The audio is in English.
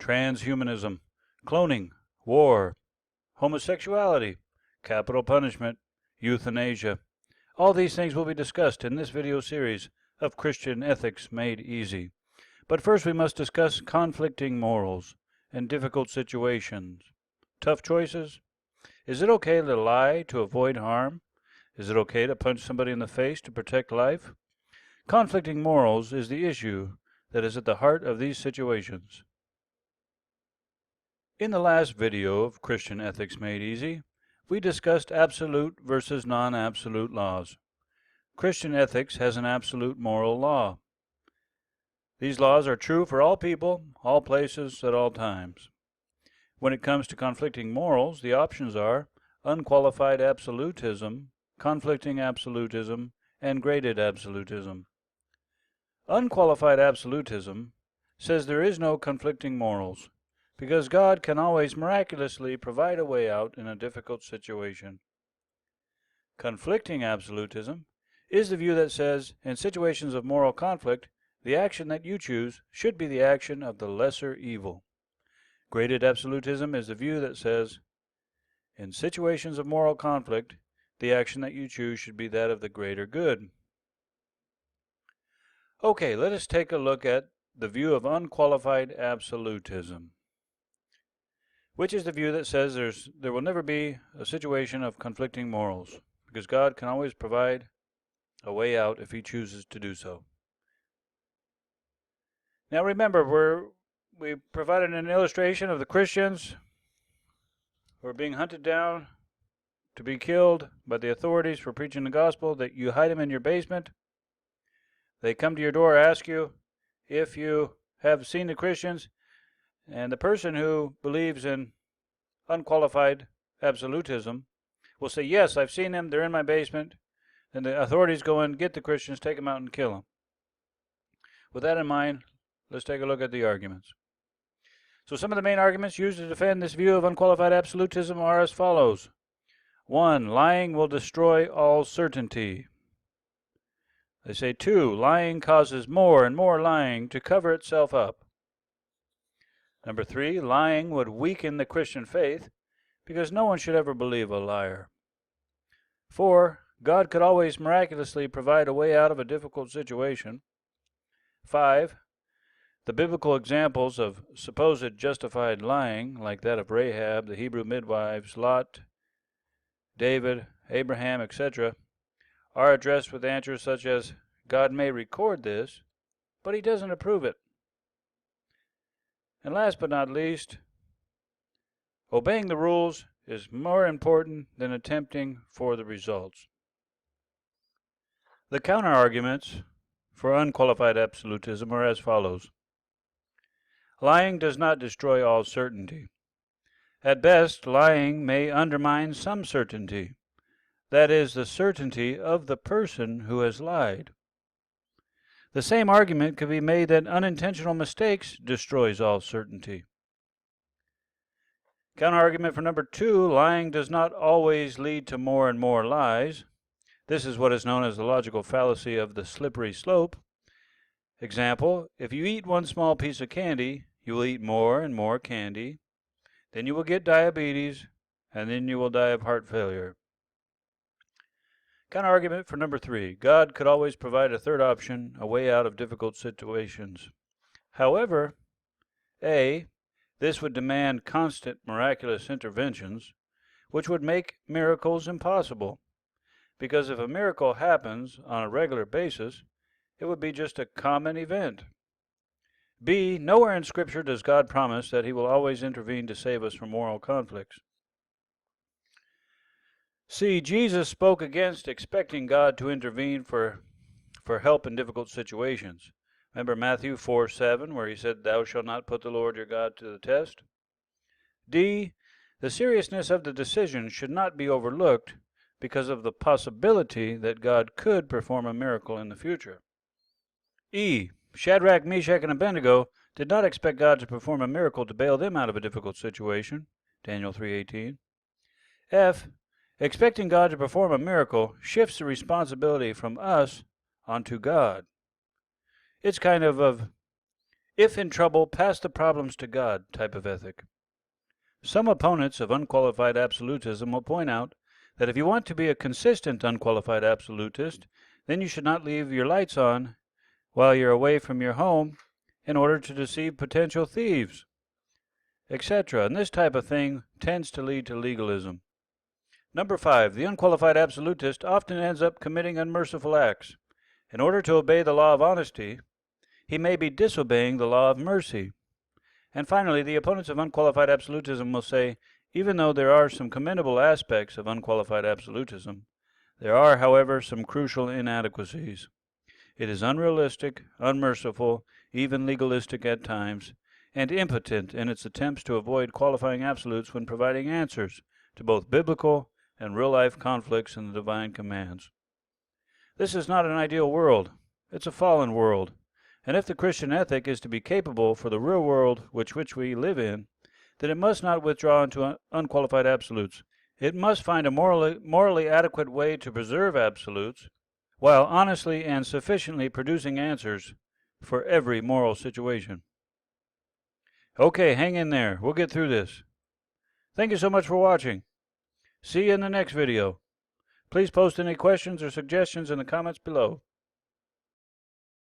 transhumanism, cloning, war, homosexuality, capital punishment, euthanasia. All these things will be discussed in this video series of Christian Ethics Made Easy. But first we must discuss conflicting morals and difficult situations. Tough choices. Is it okay to lie to avoid harm? Is it okay to punch somebody in the face to protect life? Conflicting morals is the issue that is at the heart of these situations. In the last video of Christian Ethics Made Easy, we discussed absolute versus non-absolute laws. Christian ethics has an absolute moral law. These laws are true for all people, all places, at all times. When it comes to conflicting morals, the options are unqualified absolutism, conflicting absolutism, and graded absolutism. Unqualified absolutism says there is no conflicting morals, because God can always miraculously provide a way out in a difficult situation. Conflicting absolutism is the view that says, in situations of moral conflict, the action that you choose should be the action of the lesser evil. Graded absolutism is the view that says, in situations of moral conflict, the action that you choose should be that of the greater good. Okay, let us take a look at the view of unqualified absolutism, which is the view that says there will never be a situation of conflicting morals, because God can always provide a way out if He chooses to do so. Now remember, we provided an illustration of the Christians who are being hunted down to be killed by the authorities for preaching the gospel, that you hide them in your basement. They come to your door, ask you if you have seen the Christians, and the person who believes in unqualified absolutism will say, yes, I've seen them, they're in my basement. Then the authorities go in, get the Christians, take them out and kill them. With that in mind, let's take a look at the arguments. So some of the main arguments used to defend this view of unqualified absolutism are as follows. 1. Lying will destroy all certainty. They say 2. Lying causes more and more lying to cover itself up. Number 3. Lying would weaken the Christian faith because no one should ever believe a liar. 4. God could always miraculously provide a way out of a difficult situation. 5. The biblical examples of supposed justified lying, like that of Rahab, the Hebrew midwives, Lot, David, Abraham, etc., are addressed with answers such as, God may record this, but He doesn't approve it. And last but not least, obeying the rules is more important than attempting for the results. The counter-arguments for unqualified absolutism are as follows. Lying does not destroy all certainty. At best, lying may undermine some certainty, that is, the certainty of the person who has lied. The same argument could be made that unintentional mistakes destroys all certainty. Counter-argument for number 2, lying does not always lead to more and more lies. This is what is known as the logical fallacy of the slippery slope. Example, if you eat one small piece of candy, you will eat more and more candy. Then you will get diabetes, and then you will die of heart failure. Counter-argument for number 3. God could always provide a third option, a way out of difficult situations. However, A, this would demand constant miraculous interventions, which would make miracles impossible, because if a miracle happens on a regular basis, it would be just a common event. B, nowhere in Scripture does God promise that He will always intervene to save us from moral conflicts. C, Jesus spoke against expecting God to intervene for help in difficult situations. Remember Matthew 4:7, where He said, Thou shalt not put the Lord your God to the test. D, the seriousness of the decision should not be overlooked because of the possibility that God could perform a miracle in the future. E, Shadrach, Meshach, and Abednego did not expect God to perform a miracle to bail them out of a difficult situation. Daniel 3:18. F, expecting God to perform a miracle shifts the responsibility from us onto God. It's kind of if in trouble, pass the problems to God type of ethic. Some opponents of unqualified absolutism will point out that if you want to be a consistent unqualified absolutist, then you should not leave your lights on while you're away from your home in order to deceive potential thieves, etc. And this type of thing tends to lead to legalism. Number 5. The unqualified absolutist often ends up committing unmerciful acts. In order to obey the law of honesty, he may be disobeying the law of mercy. And finally, the opponents of unqualified absolutism will say, even though there are some commendable aspects of unqualified absolutism, there are, however, some crucial inadequacies. It is unrealistic, unmerciful, even legalistic at times, and impotent in its attempts to avoid qualifying absolutes when providing answers to both biblical and real-life conflicts in the divine commands. This is not an ideal world. It's a fallen world. And if the Christian ethic is to be capable for the real world which we live in, then it must not withdraw into unqualified absolutes. It must find a morally adequate way to preserve absolutes, while honestly and sufficiently producing answers for every moral situation. Okay, hang in there. We'll get through this. Thank you so much for watching. See you in the next video. Please post any questions or suggestions in the comments below.